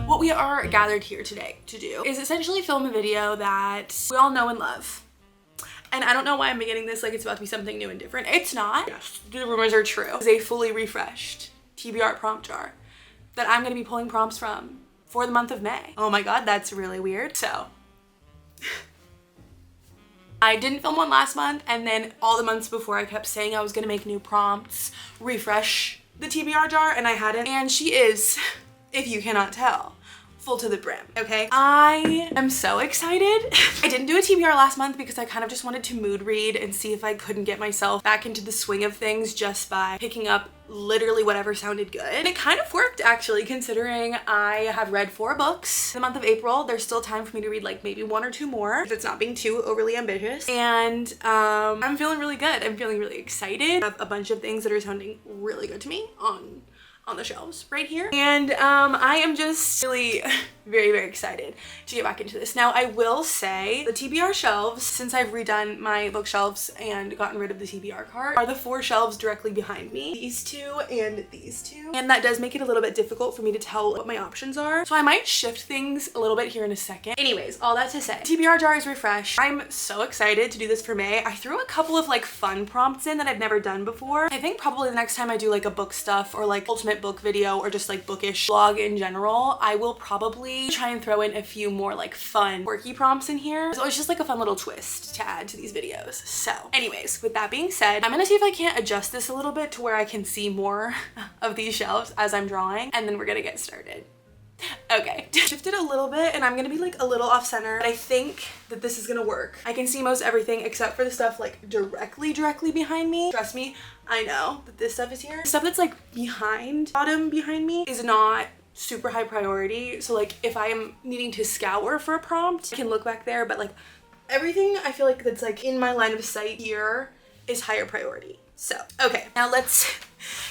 What we are gathered here today to do is essentially film a video that we all know and love. And I don't know why I'm beginning this like it's about to be something new and different. It's not. Yes, the rumors are true. It's a fully refreshed TBR prompt jar that I'm going to be pulling prompts from for the month of May. Oh my god, that's really weird. So I didn't film one last month, and then all the months before I kept saying I was going to make new prompts, refresh the TBR jar, and I hadn't. And she is, if you cannot tell, full to the brim, okay? I am so excited. I didn't do a TBR last month because I kind of just wanted to mood read and see if I couldn't get myself back into the swing of things just by picking up literally whatever sounded good. And it kind of worked actually, considering I have read 4 books in the month of April. There's still time for me to read like maybe 1 or 2 more if it's not being too overly ambitious. And I'm feeling really good. I'm feeling really excited. I have a bunch of things that are sounding really good to me on the shelves right here. And I am just really very, very excited to get back into this. Now, I will say the TBR shelves, since I've redone my bookshelves and gotten rid of the TBR cart, are the 4 shelves directly behind me. These 2 and these 2. And that does make it a little bit difficult for me to tell what my options are. So I might shift things a little bit here in a second. Anyways, all that to say, TBR jar is refreshed. I'm so excited to do this for May. I threw a couple of like fun prompts in that I've never done before. I think probably the next time I do like a book stuff or like ultimate book video or just like bookish vlog in general, I will probably try and throw in a few more like fun quirky prompts in here. So it's just like a fun little twist to add to these videos. So anyways, with that being said, I'm gonna see if I can't adjust this a little bit to where I can see more of these shelves as I'm drawing, and then we're gonna get started. Okay, shifted a little bit and I'm gonna be like a little off center, but I think that this is gonna work. I can see most everything except for the stuff like directly behind me. Trust me, I know that this stuff is here. The stuff that's like bottom behind me is not super high priority. So like if I am needing to scour for a prompt, I can look back there, but like everything I feel like that's like in my line of sight here is higher priority. So, okay, now let's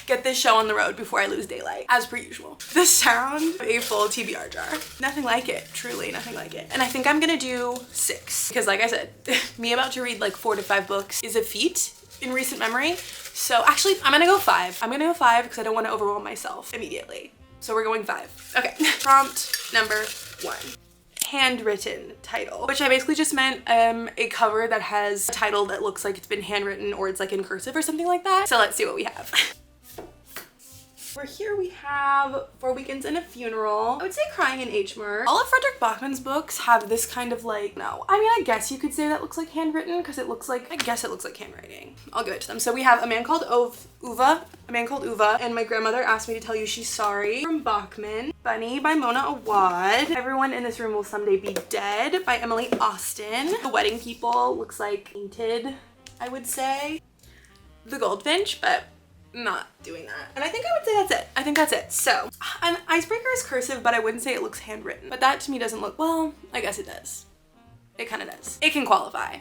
get this show on the road before I lose daylight, as per usual. The sound of a full TBR jar. Nothing like it, truly nothing like it. And I think I'm gonna do 6, because like I said, me about to read like 4 to 5 books is a feat in recent memory. So actually, I'm gonna go 5. I'm gonna go 5 because I don't want to overwhelm myself immediately. So we're going 5. Okay, prompt number 1. Handwritten title, which I basically just meant a cover that has a title that looks like it's been handwritten or it's like in cursive or something like that. So let's see what we have. For here we have 4 Weekends and a Funeral. I would say Crying in H-Mer. All of Frederick Bachman's books have this kind of like, no, I mean, I guess you could say that looks like handwritten because it looks like, I guess it looks like handwriting. I'll give it to them. So we have A Man Called Uva, and My Grandmother Asked Me to Tell You She's Sorry from Bachman. Bunny by Mona Awad. Everyone in This Room Will Someday Be Dead by Emily Austen. The Wedding People looks like painted, I would say. The Goldfinch, but not doing that. And I think I would say that's it. I think that's it. So, an Icebreaker is cursive, but I wouldn't say it looks handwritten. But that to me doesn't look, well, I guess it does. It kind of does. It can qualify.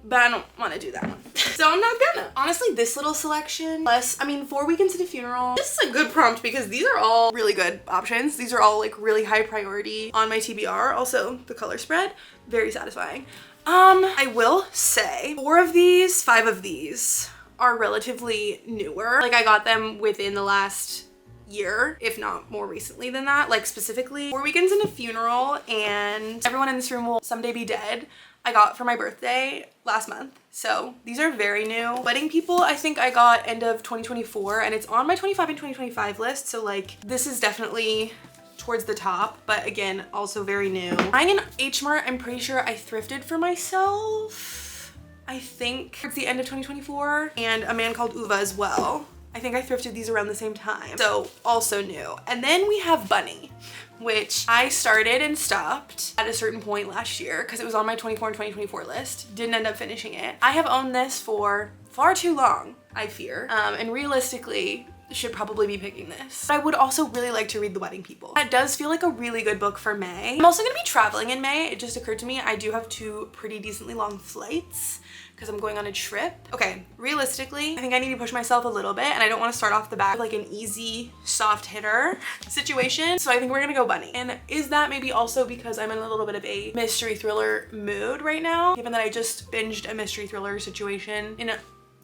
But I don't want to do that one. So I'm not gonna. Honestly, this little selection, plus, I mean, 4 Weekends to the Funeral, this is a good prompt because these are all really good options. These are all like really high priority on my TBR. Also, the color spread, very satisfying. I will say 4 of these, 5 of these are relatively newer. Like I got them within the last year, if not more recently than that. Like specifically 4 Weekends and a Funeral and Everyone in This Room Will Someday Be Dead I got for my birthday last month. So these are very new. Wedding People, I think I got end of 2024 and it's on my 25 and 2025 list. So like this is definitely towards the top, but again, also very new. Crying in H-Mart, I'm pretty sure I thrifted for myself, I think towards the end of 2024, and A Man Called Uva as well. I think I thrifted these around the same time, so also new. And then we have Bunny, which I started and stopped at a certain point last year because it was on my 24 and 2024 list. Didn't end up finishing it. I have owned this for far too long, I fear, and realistically should probably be picking this. But I would also really like to read The Wedding People. That does feel like a really good book for May. I'm also gonna be traveling in May. It just occurred to me I do have 2 pretty decently long flights because I'm going on a trip. Okay, realistically, I think I need to push myself a little bit, and I don't want to start off the bat with like an easy soft hitter situation. So I think we're gonna go bunny. And is that maybe also because I'm in a little bit of a mystery thriller mood right now, given that I just binged a mystery thriller situation in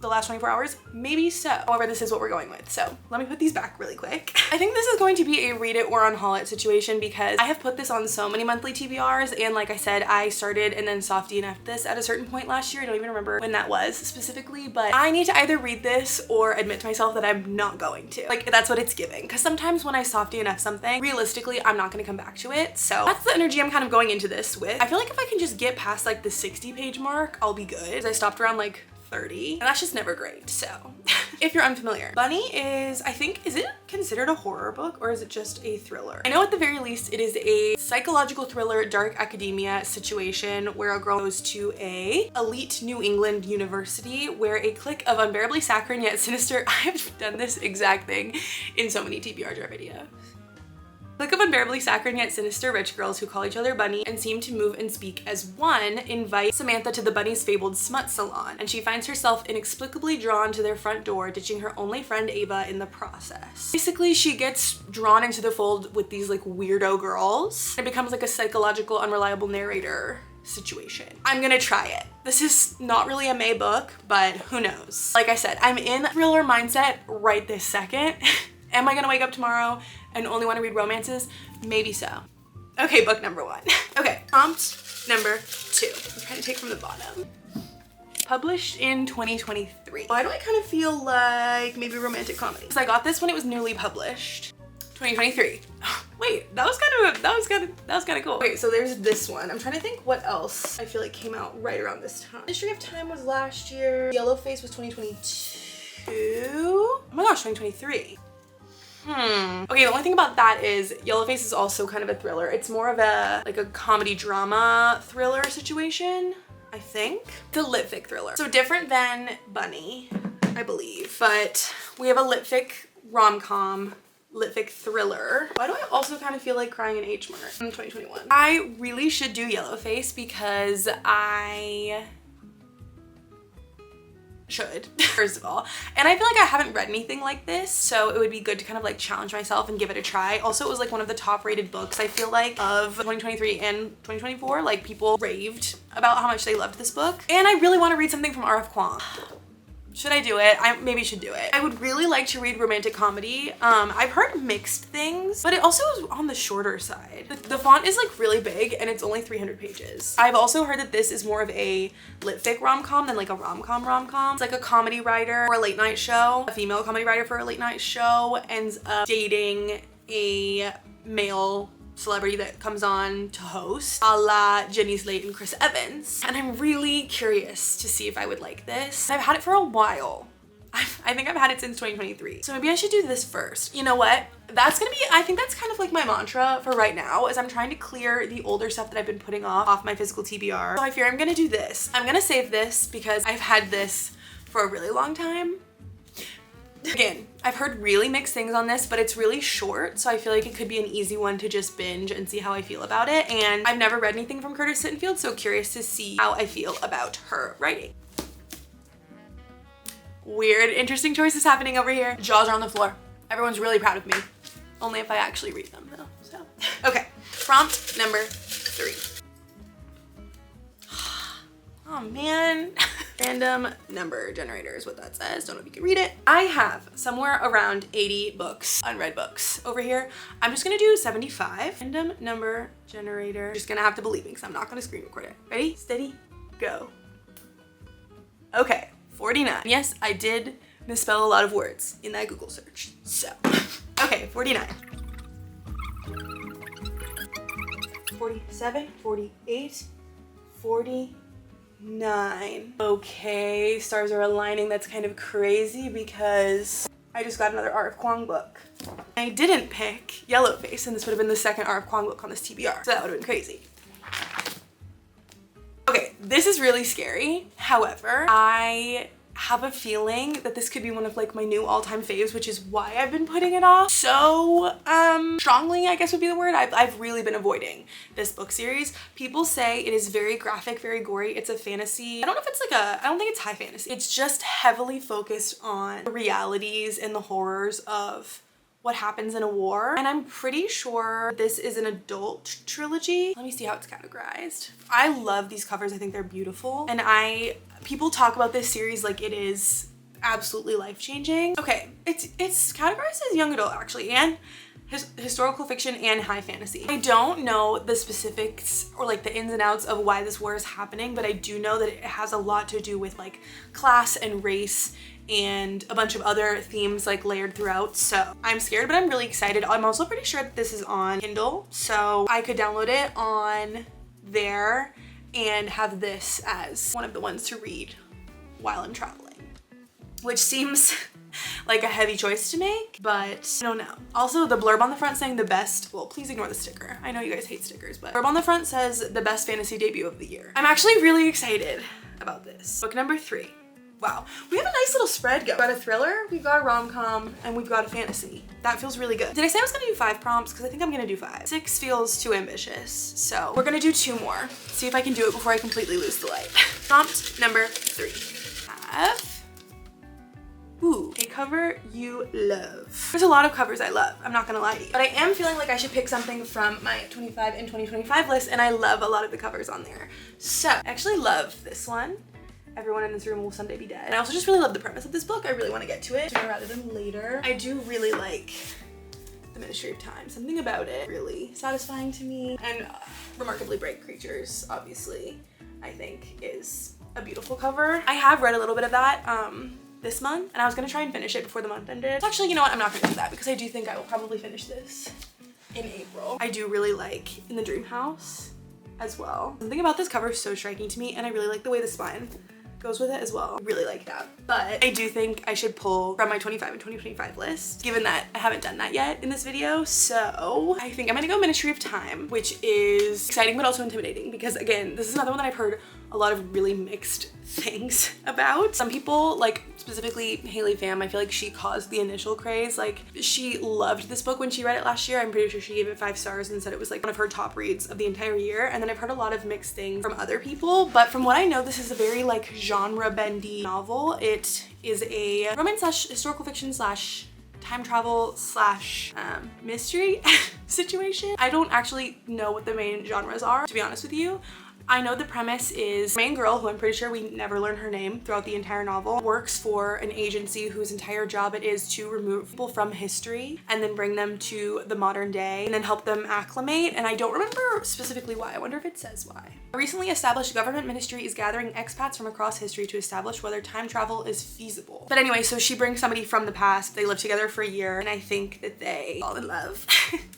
the last 24 hours? Maybe so. However, this is what we're going with. So let me put these back really quick. I think this is going to be a read it or unhaul it situation because I have put this on so many monthly TBRs, and like I said, I started and then soft DNF'd this at a certain point last year. I don't even remember when that was specifically, but I need to either read this or admit to myself that I'm not going to. Like, that's what it's giving. Because sometimes when I soft DNF something, realistically, I'm not gonna come back to it. So that's the energy I'm kind of going into this with. I feel like if I can just get past like the 60-page mark, I'll be good. Because I stopped around like 30, and that's just never great. So if you're unfamiliar, Bunny is, I think, is it considered a horror book or is it just a thriller? I know at the very least it is a psychological thriller, dark academia situation where a girl goes to a elite New England university where a clique of unbearably saccharine yet sinister, I've done this exact thing in so many TBR jar videos. Clique of unbearably saccharine yet sinister rich girls who call each other Bunny and seem to move and speak as one invite Samantha to the Bunny's fabled smut salon, and she finds herself inexplicably drawn to their front door, ditching her only friend Ava in the process. Basically, she gets drawn into the fold with these like weirdo girls. It becomes like a psychological unreliable narrator situation. I'm gonna try it. This is not really a May book, but who knows? Like I said, I'm in thriller mindset right this second. Am I gonna wake up tomorrow and only want to read romances? Maybe so. Okay, book number 1. Okay, prompt number 2. I'm trying to take from the bottom. Published in 2023. Why do I kind of feel like maybe romantic comedy? Because I got this when it was newly published. 2023. Wait, that was kind of cool. Okay, so there's this one. I'm trying to think what else I feel like came out right around this time. History of Time was last year. Yellowface was 2022. Oh my gosh, 2023. Okay, the only thing about that is Yellowface is also kind of a thriller. It's more of a like a comedy drama thriller situation, I think. It's a lit fic thriller. So different than Bunny, I believe. But we have a lit fic rom-com, lit fic thriller. Why do I also kind of feel like crying in H Mart in 2021? I really should do Yellowface because I should, first of all. And I feel like I haven't read anything like this, so it would be good to kind of like challenge myself and give it a try. Also, it was like one of the top rated books, I feel like, of 2023 and 2024. Like, people raved about how much they loved this book. And I really want to read something from R.F. Kuang. Should I do it? I maybe should do it. I would really like to read romantic comedy. I've heard mixed things, but it also is on the shorter side. The font is like really big and it's only 300 pages. I've also heard that this is more of a lit fic rom-com than like a rom-com. It's like a comedy writer for a late night show. A female comedy writer for a late night show ends up dating a male celebrity that comes on to host, a la Jenny Slate and Chris Evans. And I'm really curious to see if I would like this. I've had it for a while. I think I've had it since 2023. So maybe I should do this first. You know what? That's gonna be, I think that's kind of like my mantra for right now, is I'm trying to clear the older stuff that I've been putting off my physical TBR. So I fear I'm gonna do this. I'm gonna save this because I've had this for a really long time. Again, I've heard really mixed things on this, but it's really short, so I feel like it could be an easy one to just binge and see how I feel about it. And I've never read anything from Curtis Sittenfeld, so curious to see how I feel about her writing. Weird, interesting choices happening over here. Jaws are on the floor. Everyone's really proud of me. Only if I actually read them though, so. Okay, prompt number 3. Oh man. Random number generator is what that says. Don't know if you can read it. I have somewhere around 80 books, unread books over here. I'm just gonna do 75. Random number generator. You're just gonna have to believe me because I'm not gonna screen record it. Ready, steady, go. Okay, 49. Yes, I did misspell a lot of words in that Google search. So, okay, 49. 47, 48, 49. Okay, stars are aligning. That's kind of crazy because I just got another R.F. Kuang book. I didn't pick Yellowface, and this would have been the second R.F. Kuang book on this TBR, so that would have been crazy. Okay, this is really scary. However, I have a feeling that this could be one of like my new all-time faves, which is why I've been putting it off so strongly, I guess would be the word. I've really been avoiding this book series. People say it is very graphic, very gory. It's a fantasy. I don't know if it's like I don't think it's high fantasy. It's just heavily focused on the realities and the horrors of what happens in a war. And I'm pretty sure this is an adult trilogy. Let me see how it's categorized. I love these covers. I think they're beautiful. And people talk about this series like it is absolutely life-changing. Okay, it's categorized as young adult actually, and historical fiction and high fantasy. I don't know the specifics or like the ins and outs of why this war is happening, but I do know that it has a lot to do with like class and race and a bunch of other themes like layered throughout. So I'm scared, but I'm really excited. I'm also pretty sure that this is on Kindle, so I could download it on there and have this as one of the ones to read while I'm traveling, which seems like a heavy choice to make, but I don't know. Also, the blurb on the front saying the best, well, please ignore the sticker. I know you guys hate stickers, but blurb on the front says the best fantasy debut of the year. I'm actually really excited about this. Book number 3. Wow, we have a nice little spread going. We've got a thriller, we've got a rom-com, and we've got a fantasy. That feels really good. Did I say I was gonna do 5 prompts? Because I think I'm gonna do 5. 6 feels too ambitious. So we're gonna do 2 more. See if I can do it before I completely lose the light. Prompt number 3. Have, a cover you love. There's a lot of covers I love, I'm not gonna lie to you. But I am feeling like I should pick something from my 25 and 2025 list, and I love a lot of the covers on there. So I actually love this one. Everyone in this room will someday be dead. And I also just really love the premise of this book. I really want to get to it sooner rather than later. I do really like The Ministry of Time. Something about it really satisfying to me. And Remarkably Bright Creatures, obviously, I think is a beautiful cover. I have read a little bit of that this month, and I was gonna try and finish it before the month ended. Actually, you know what? I'm not gonna do that because I do think I will probably finish this in April. I do really like In the Dream House as well. Something about this cover is so striking to me, and I really like the way the spine goes with it as well. Really like that. But I do think I should pull from my 25 and 2025 list, given that I haven't done that yet in this video. So I think I'm gonna go Ministry of Time, which is exciting but also intimidating because, again, this is another one that I've heard a lot of really mixed things about. Some people, like specifically Haley Pham, I feel like she caused the initial craze. Like, she loved this book when she read it last year. I'm pretty sure she gave it 5 stars and said it was like one of her top reads of the entire year. And then I've heard a lot of mixed things from other people, but from what I know, this is a very like genre bendy novel. It is a romance slash historical fiction slash time travel slash mystery situation. I don't actually know what the main genres are, to be honest with you. I know the premise is the main girl, who I'm pretty sure we never learn her name throughout the entire novel, works for an agency whose entire job it is to remove people from history and then bring them to the modern day and then help them acclimate. And I don't remember specifically why. I wonder if it says why. A recently established government ministry is gathering expats from across history to establish whether time travel is feasible. But anyway, so she brings somebody from the past. They live together for a year, and I think that they fall in love.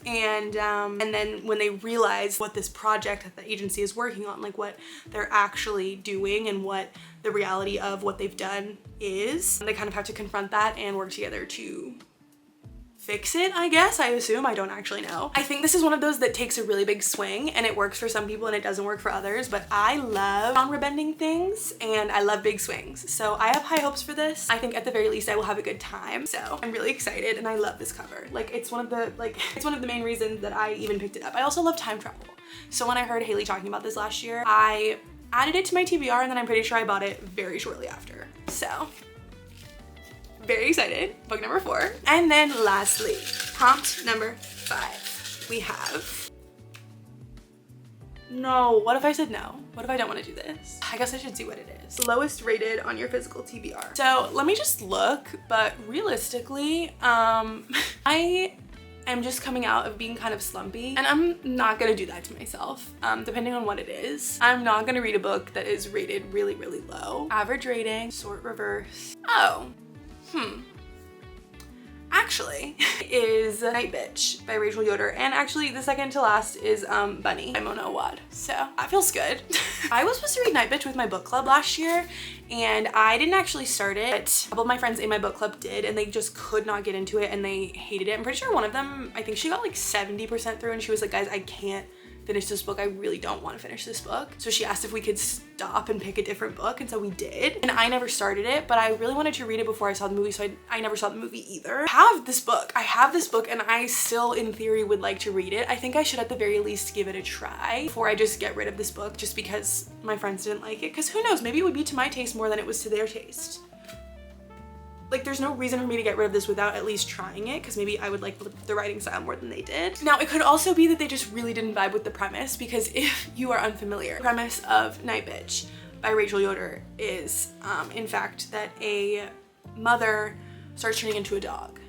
and then when they realize what this project that the agency is working on, like what they're actually doing and what the reality of what they've done is, they kind of have to confront that and work together to fix it, I guess. I assume. I don't actually know. I think this is one of those that takes a really big swing and it works for some people and it doesn't work for others, but I love genre bending things and I love big swings. So I have high hopes for this. I think at the very least I will have a good time. So I'm really excited and I love this cover. Like, it's one of the main reasons that I even picked it up. I also love time travel. So when I heard Haley talking about this last year, I added it to my TBR and then I'm pretty sure I bought it very shortly after. So very excited. Book number 4. And then lastly, prompt number 5. We have, no, what if I said no? What if I don't want to do this? I guess I should see what it is. Lowest rated on your physical TBR. So let me just look, but realistically, I am just coming out of being kind of slumpy, and I'm not gonna do that to myself, depending on what it is. I'm not gonna read a book that is rated really, really low. Average rating, sort reverse. Oh, actually is Night Bitch by Rachel Yoder, and actually the second to last is Bunny by Mona Awad. So that feels good. I was supposed to read Night Bitch with my book club last year, and I didn't actually start it. A couple of my friends in my book club did, and they just could not get into it and they hated it. I'm pretty sure one of them, I think she got like 70% through, and she was like, guys, I can't finish this book. I really don't want to finish this book. So she asked if we could stop and pick a different book, and so we did. And I never started it, but I really wanted to read it before I saw the movie, so I never saw the movie either. I have this book and I still in theory would like to read it. I think I should at the very least give it a try before I just get rid of this book just because my friends didn't like it, because who knows, maybe it would be to my taste more than it was to their taste. Like, there's no reason for me to get rid of this without at least trying it, because maybe I would like the writing style more than they did. Now, it could also be that they just really didn't vibe with the premise, because if you are unfamiliar, the premise of Night Bitch by Rachel Yoder is, in fact, that a mother starts turning into a dog.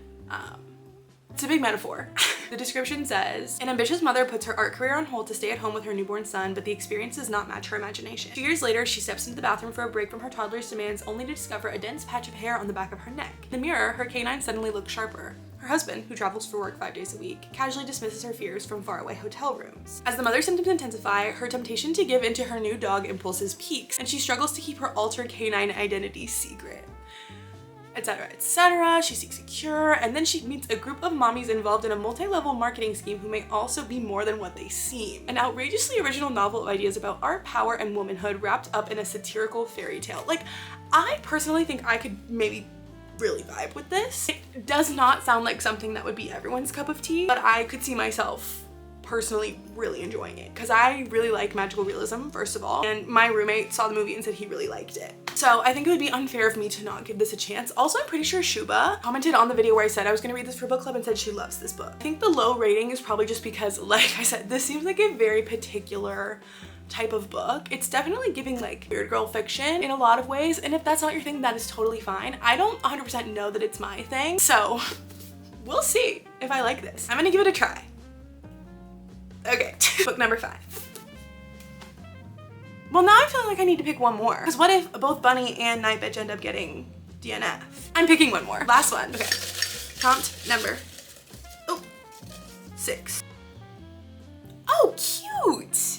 It's a big metaphor. The description says, an ambitious mother puts her art career on hold to stay at home with her newborn son, but the experience does not match her imagination. 2 years later, she steps into the bathroom for a break from her toddler's demands, only to discover a dense patch of hair on the back of her neck. In the mirror, her canine suddenly looks sharper. Her husband, who travels for work 5 days a week, casually dismisses her fears from faraway hotel rooms. As the mother's symptoms intensify, her temptation to give into her new dog impulses peaks, and she struggles to keep her altered canine identity secret. Etc., etc. She seeks a cure, and then she meets a group of mommies involved in a multi-level marketing scheme who may also be more than what they seem. An outrageously original novel of ideas about art, power, and womanhood wrapped up in a satirical fairy tale. Like, I personally think I could maybe really vibe with this. It does not sound like something that would be everyone's cup of tea, but I could see myself personally really enjoying it, because I really like magical realism, first of all, and my roommate saw the movie and said he really liked it. So I think it would be unfair of me to not give this a chance. Also, I'm pretty sure Shuba commented on the video where I said I was gonna read this for book club and said she loves this book. I think the low rating is probably just because, like I said, this seems like a very particular type of book. It's definitely giving like weird girl fiction in a lot of ways, and if that's not your thing, that is totally fine. I don't 100% know that it's my thing, so we'll see if I like this. I'm gonna give it a try. Okay, book number 5. Well, now I feel like I need to pick one more, because what if both Bunny and Night Bitch end up getting DNF? I'm picking one more. Last one. Okay. Prompt number 6. Oh, cute!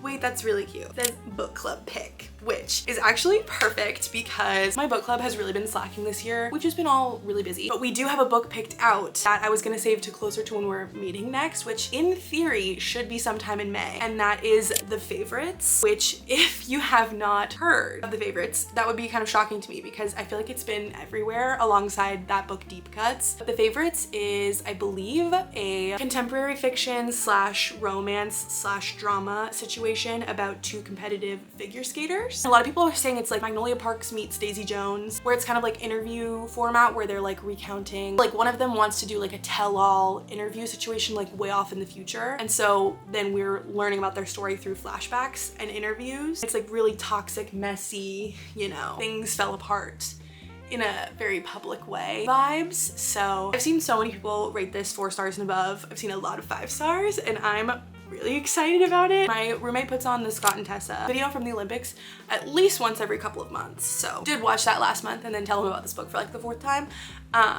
Wait, that's really cute. It says book club pick, which is actually perfect because my book club has really been slacking this year. We've just been all really busy, but we do have a book picked out that I was gonna save to closer to when we're meeting next, which in theory should be sometime in May. And that is The Favorites, which if you have not heard of The Favorites, that would be kind of shocking to me because I feel like it's been everywhere alongside that book Deep Cuts. But The Favorites is, I believe, a contemporary fiction slash romance slash drama situation about 2 competitive figure skaters. A lot of people are saying it's like Magnolia Parks meets Daisy Jones, where it's kind of like interview format where they're like recounting, like one of them wants to do like a tell-all interview situation like way off in the future, and so then we're learning about their story through flashbacks and interviews. It's like really toxic, messy, you know, things fell apart in a very public way vibes. So I've seen so many people rate this 4 stars and above. I've seen a lot of 5 stars and I'm really excited about it. My roommate puts on the Scott and Tessa video from the Olympics at least once every couple of months. So did watch that last month and then tell him about this book for like the 4th time.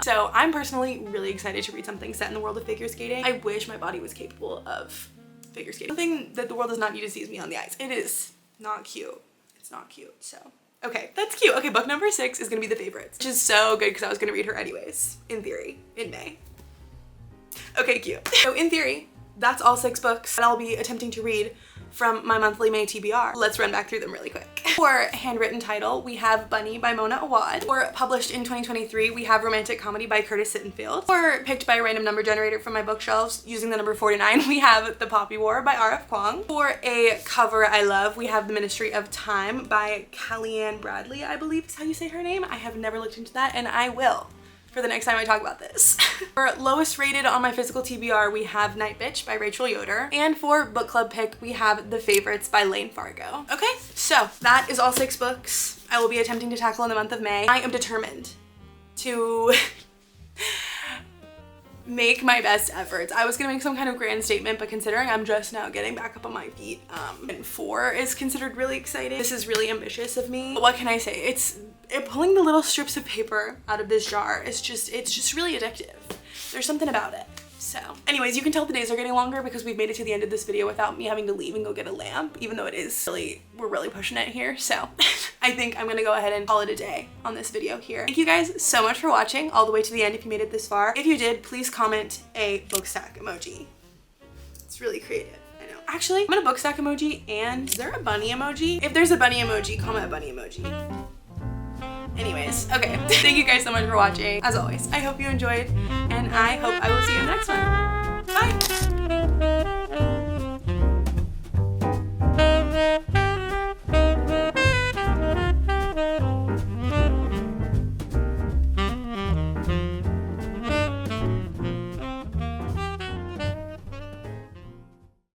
So I'm personally really excited to read something set in the world of figure skating. I wish my body was capable of figure skating. Something that the world does not need to see is me on the ice. It is not cute. It's not cute, so. Okay, that's cute. Okay, book number 6 is gonna be The Favorites, which is so good because I was gonna read her anyways, in theory, in May. Okay, cute. So in theory, that's all 6 books that I'll be attempting to read from my monthly May TBR. Let's run back through them really quick. For handwritten title, we have Bunny by Mona Awad. For published in 2023, we have Romantic Comedy by Curtis Sittenfeld. For picked by a random number generator from my bookshelves using the number 49, we have The Poppy War by R.F. Kuang. For a cover I love, we have The Ministry of Time by Kellyanne Bradley, I believe is how you say her name. I have never looked into that and I will for the next time I talk about this. For lowest rated on my physical TBR, we have Night Bitch by Rachel Yoder. And for book club pick, we have The Favorites by Lane Fargo. Okay, so that is all 6 books I will be attempting to tackle in the month of May. I am determined to make my best efforts. I was gonna make some kind of grand statement, but considering I'm just now getting back up on my feet, and 4 is considered really exciting. This is really ambitious of me. But what can I say? Pulling the little strips of paper out of this jar is just, it's just really addictive. There's something about it. So anyways, you can tell the days are getting longer because we've made it to the end of this video without me having to leave and go get a lamp, even though it is really, we're really pushing it here. So I think I'm gonna go ahead and call it a day on this video here. Thank you guys so much for watching all the way to the end if you made it this far. If you did, please comment a book stack emoji. It's really creative, I know. Actually, I'm gonna book stack emoji, and is there a bunny emoji? If there's a bunny emoji, comment a bunny emoji. Anyways, okay. Thank you guys so much for watching. As always, I hope you enjoyed, and I hope I will see you in the next one.